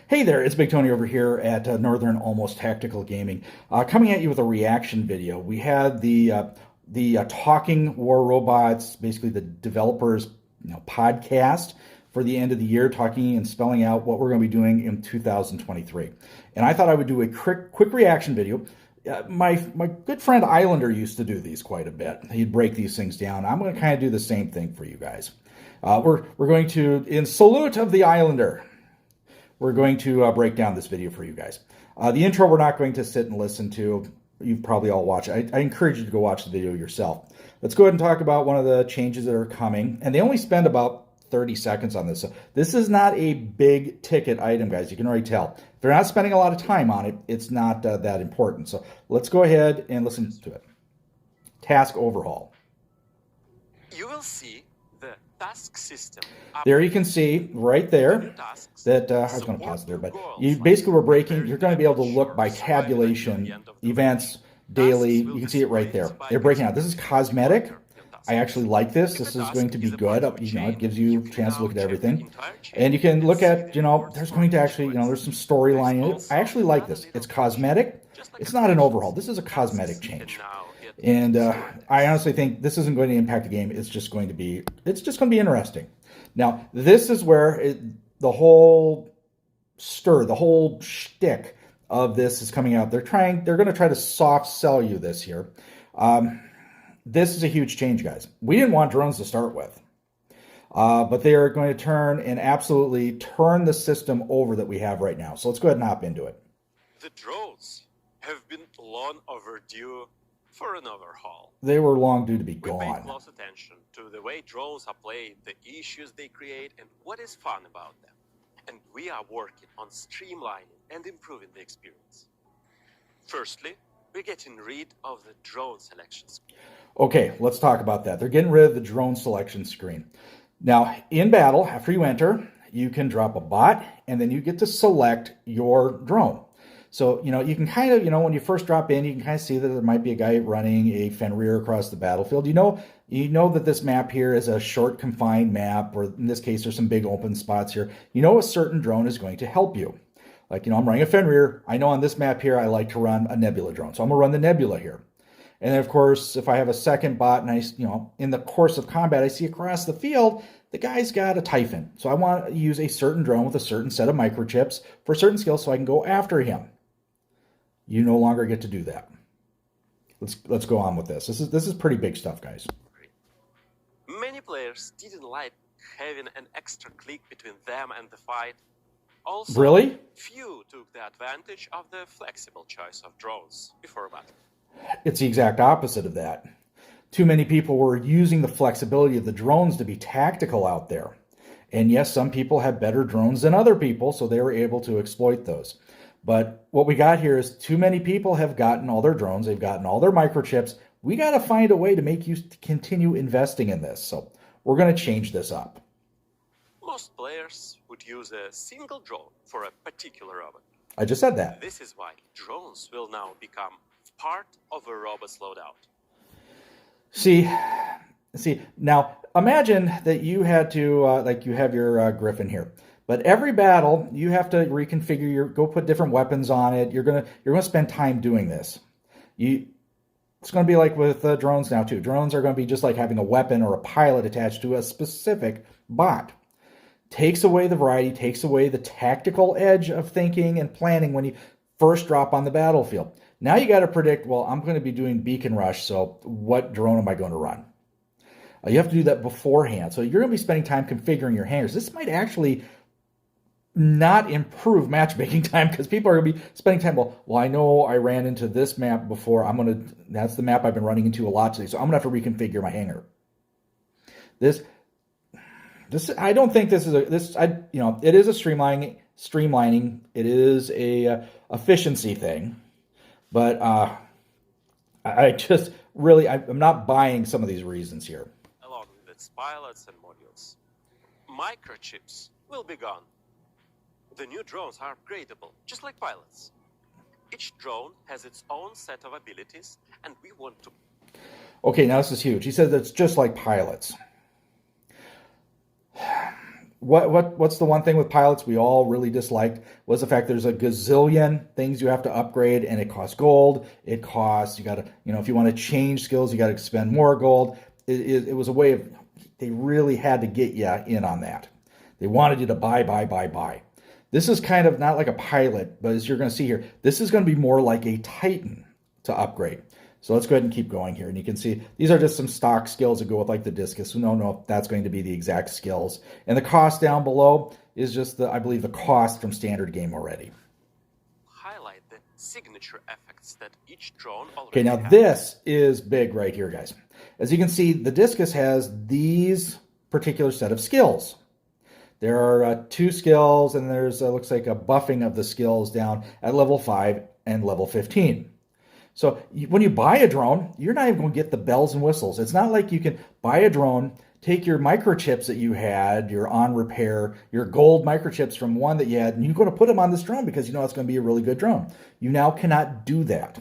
Hey there, it's Big Tony over here at Northern Almost Tactical Gaming, coming at you with a reaction video. We had the talking war robots, basically the developers, podcast for the end of the year, talking and spelling out what we're going to be doing in 2023. And I thought I would do a quick reaction video. My good friend Islander used to do these quite a bit. He'd break these things down. I'm going to kind of do the same thing for you guys. We're going to, in salute of the Islander, we're going to break down this video for you guys. The intro we're not going to sit and listen to. You've probably all watched it. I encourage you to go watch the video yourself. Let's go ahead and talk about one of the changes that are coming. And they only spend about 30 seconds on this. So this is not a big ticket item, guys. You can already tell. If they're not spending a lot of time on it, it's not that important. So let's go ahead and listen to it. Task overhaul. You will see the task system. There you can see right there that I was going to pause there, but you basically were breaking. You're going to be able to look by tabulation, events, daily. You can see it right there. They're breaking out. This is cosmetic. I actually like this. This is going to be good. It gives you a chance to look at everything. And you can look at, there's going to actually, there's some storyline in it. I actually like this. It's cosmetic. It's not an overhaul. This is a cosmetic change. And I honestly think this isn't going to impact the game. It's just going to be interesting. Now, this is where the whole shtick of this is coming out. They're going to try to soft sell you this here. This is a huge change, guys. We didn't want drones to start with, but they are going to absolutely turn the system over that we have right now. So let's go ahead and hop into it. The drones have been long overdue for an overhaul. They were long due to be gone. We pay close attention to the way drones are played, the issues they create, and what is fun about them. And we are working on streamlining and improving the experience. Firstly, we're getting rid of the drone selection screen. Okay, let's talk about that. They're getting rid of the drone selection screen. Now, in battle, after you enter, you can drop a bot, and then you get to select your drone. So, you can kind of, when you first drop in, you can kind of see that there might be a guy running a Fenrir across the battlefield. You know that this map here is a short, confined map, or in this case, there's some big open spots here. A certain drone is going to help you. Like, I'm running a Fenrir. I know on this map here, I like to run a Nebula drone. So I'm going to run the Nebula here. And then, of course, if I have a second bot and in the course of combat, I see across the field, the guy's got a Typhon. So I want to use a certain drone with a certain set of microchips for certain skills so I can go after him. You no longer get to do that. Let's go on with this. This is pretty big stuff, guys. Many players didn't like having an extra click between them and the fight. Also, really? Few took the advantage of the flexible choice of drones before battle. It's the exact opposite of that. Too many people were using the flexibility of the drones to be tactical out there. And yes, some people had better drones than other people, so they were able to exploit those. But what we got here is too many people have gotten all their drones. They've gotten all their microchips. We got to find a way to make you continue investing in this. So we're going to change this up. Most players would use a single drone for a particular robot. I just said that. This is why drones will now become part of a robot's loadout. See, now imagine that you had to, you have your Griffin here. But every battle, you have to reconfigure go put different weapons on it. You're gonna spend time doing this. It's going to be like with drones now too. Drones are going to be just like having a weapon or a pilot attached to a specific bot. Takes away the variety, takes away the tactical edge of thinking and planning when you first drop on the battlefield. Now you got to predict, well, I'm going to be doing beacon rush, so what drone am I going to run? You have to do that beforehand. So you're going to be spending time configuring your hangars. This might actually not improve matchmaking time because people are going to be spending time. Well, I know I ran into this map before. That's the map I've been running into a lot today. So I'm going to have to reconfigure my hangar. I don't think this is it is a streamlining. It is a efficiency thing, but I just really, I'm not buying some of these reasons here. Along with its pilots and modules, microchips will be gone. The new drones are upgradable, just like pilots. Each drone has its own set of abilities, and we want to... Okay, now this is huge. He says it's just like pilots. what's the one thing with pilots we all really disliked was the fact there's a gazillion things you have to upgrade, and it costs gold. It costs, you got to, if you want to change skills, you got to spend more gold. It was a way of, they really had to get you in on that. They wanted you to buy. This is kind of not like a pilot, but as you're going to see here, this is going to be more like a Titan to upgrade. So let's go ahead and keep going here. And you can see these are just some stock skills that go with like the discus. We don't know if that's going to be the exact skills. And the cost down below is just I believe the cost from standard game already. Highlight the signature effects that each drone already Okay, now has. this is big right here, guys. As you can see, the discus has these particular set of skills. There are 2 skills, and there's looks like a buffing of the skills down at level 5 and level 15. So when you buy a drone, you're not even going to get the bells and whistles. It's not like you can buy a drone, take your microchips that you had, your on repair, your gold microchips from one that you had, and you're going to put them on this drone because you know it's going to be a really good drone. You now cannot do that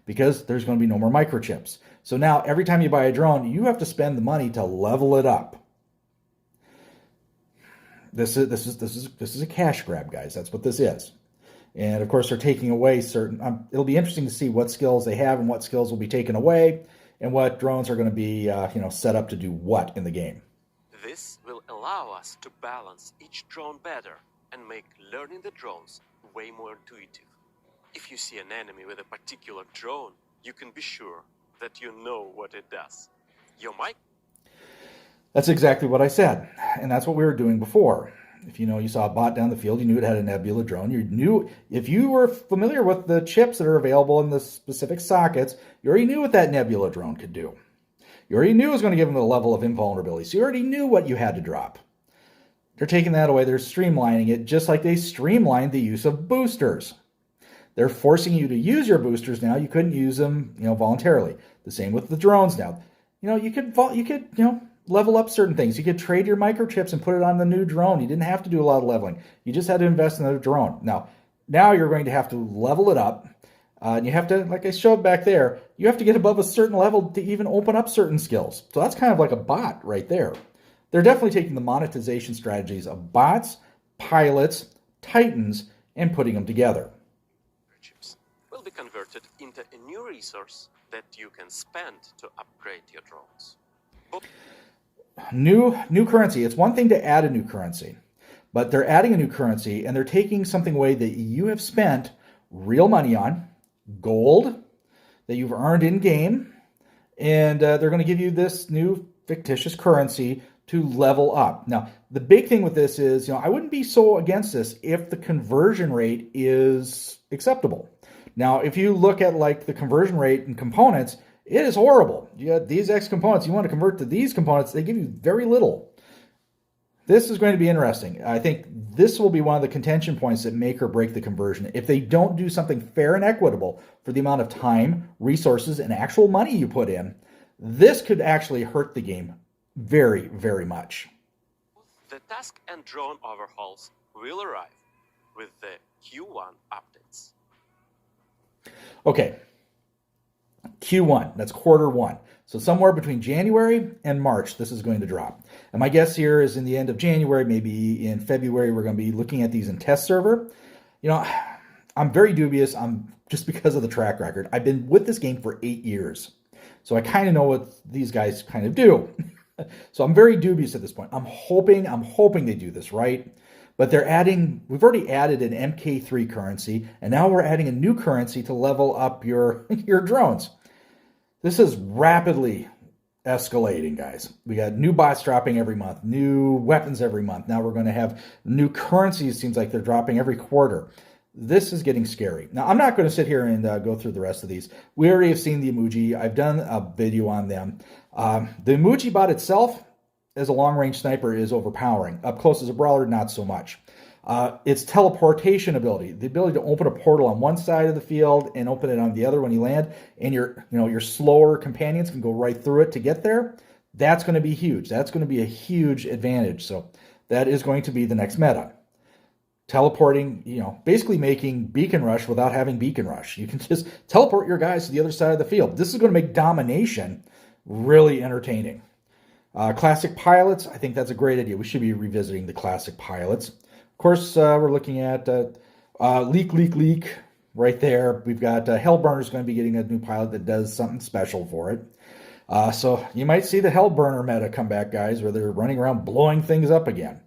because there's going to be no more microchips. So now every time you buy a drone, you have to spend the money to level it up. This is a cash grab, guys. That's what this is. And of course, they're taking away certain. It'll be interesting to see what skills they have and what skills will be taken away, and what drones are going to be, set up to do what in the game. This will allow us to balance each drone better and make learning the drones way more intuitive. If you see an enemy with a particular drone, you can be sure that you know what it does. Your mic. That's exactly what I said, and that's what we were doing before. If you saw a bot down the field, you knew it had a Nebula drone. You knew, if you were familiar with the chips that are available in the specific sockets, you already knew what that Nebula drone could do. You already knew it was going to give them a level of invulnerability, so you already knew what you had to drop. They're taking that away. They're streamlining it, just like they streamlined the use of boosters. They're forcing you to use your boosters now. You couldn't use them, voluntarily. The same with the drones now. You could level up certain things. You could trade your microchips and put it on the new drone. You didn't have to do a lot of leveling. You just had to invest in the drone. Now you're going to have to level it up. And you have to, like I showed back there, you have to get above a certain level to even open up certain skills. So that's kind of like a bot right there. They're definitely taking the monetization strategies of bots, pilots, titans, and putting them together. Chips will be converted into a new resource that you can spend to upgrade your drones. New currency. It's one thing to add a new currency, but they're adding a new currency and they're taking something away that you have spent real money on, gold that you've earned in game, and they're going to give you this new fictitious currency to level up. Now, the big thing with this is, I wouldn't be so against this if the conversion rate is acceptable. Now, if you look at like the conversion rate in components, it is horrible. You got these X components, you want to convert to these components, they give you very little. This is going to be interesting. I think this will be one of the contention points that make or break the conversion. If they don't do something fair and equitable for the amount of time, resources, and actual money you put in, this could actually hurt the game very, very much. The task and drone overhauls will arrive with the Q1 updates. Okay. Q1, that's quarter 1. So somewhere between January and March, this is going to drop. And my guess here is in the end of January, maybe in February, we're going to be looking at these in test server. I'm very dubious just because of the track record. I've been with this game for 8 years. So I kind of know what these guys kind of do. So I'm very dubious at this point. I'm hoping they do this right. But we've already added an MK3 currency, and now we're adding a new currency to level up your drones. This is rapidly escalating, guys. We got new bots dropping every month, new weapons every month. Now we're going to have new currencies. Seems like they're dropping every quarter. This is getting scary. Now, I'm not going to sit here and go through the rest of these. We already have seen the emoji. I've done a video on them. The emoji bot itself, as a long-range sniper, is overpowering. Up close as a brawler, not so much. Its teleportation ability, the ability to open a portal on one side of the field and open it on the other when you land, and your slower companions can go right through it to get there. That's going to be huge. That's going to be a huge advantage. So that is going to be the next meta. Teleporting, basically making beacon rush without having beacon rush. You can just teleport your guys to the other side of the field. This is going to make domination really entertaining. Classic pilots, I think that's a great idea. We should be revisiting the classic pilots. Of course, we're looking at leak right there. We've got Hellburner's going to be getting a new pilot that does something special for it. So you might see the Hellburner meta come back, guys, where they're running around blowing things up again.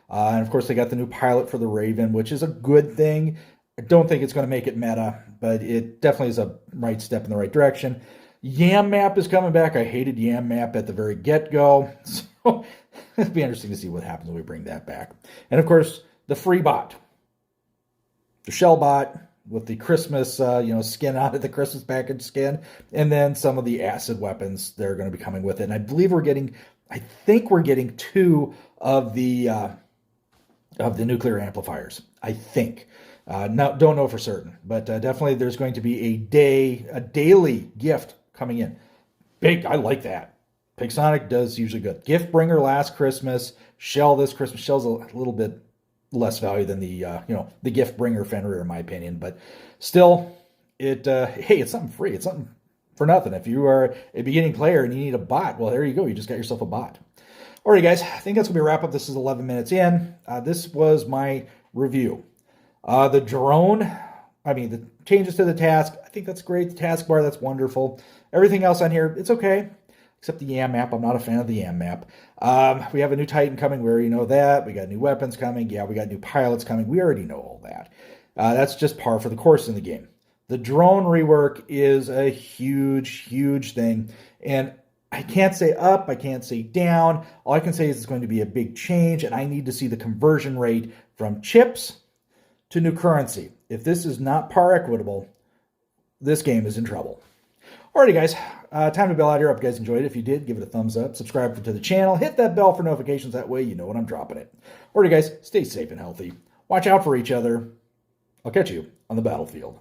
And of course, they got the new pilot for the Raven, which is a good thing. I don't think it's going to make it meta, but it definitely is a right step in the right direction. Yam map is coming back. I hated Yam map at the very get-go. So it'll be interesting to see what happens when we bring that back. And of course, the free bot. The shell bot with the Christmas, skin out of the Christmas package skin. And then some of the acid weapons that are going to be coming with it. And I believe I think we're getting 2 of the nuclear amplifiers. I think. Don't know for certain, but definitely there's going to be a daily gift coming in. Big, I like that. Pixonic does usually good. Gift bringer last Christmas, shell this Christmas. Shell's a little bit less value than the gift bringer Fenrir, in my opinion, but still, hey, it's something free. It's something for nothing. If you are a beginning player and you need a bot, well, there you go. You just got yourself a bot. All right, guys, I think that's going to be a wrap up. This is 11 minutes in. This was my review. The the changes to the task, I think that's great. The taskbar, that's wonderful. Everything else on here, it's okay, except the YAM map. I'm not a fan of the YAM map. We have a new Titan coming. We already know that. We got new weapons coming. Yeah, we got new pilots coming. We already know all that. That's just par for the course in the game. The drone rework is a huge, huge thing. And I can't say up, I can't say down. All I can say is it's going to be a big change, and I need to see the conversion rate from chips to new currency. If this is not par equitable, this game is in trouble. Alrighty, guys, time to bail out here. Hope you guys enjoyed it. If you did, give it a thumbs up, subscribe to the channel, hit that bell for notifications. That way you know when I'm dropping it. Alrighty, guys, stay safe and healthy. Watch out for each other. I'll catch you on the battlefield.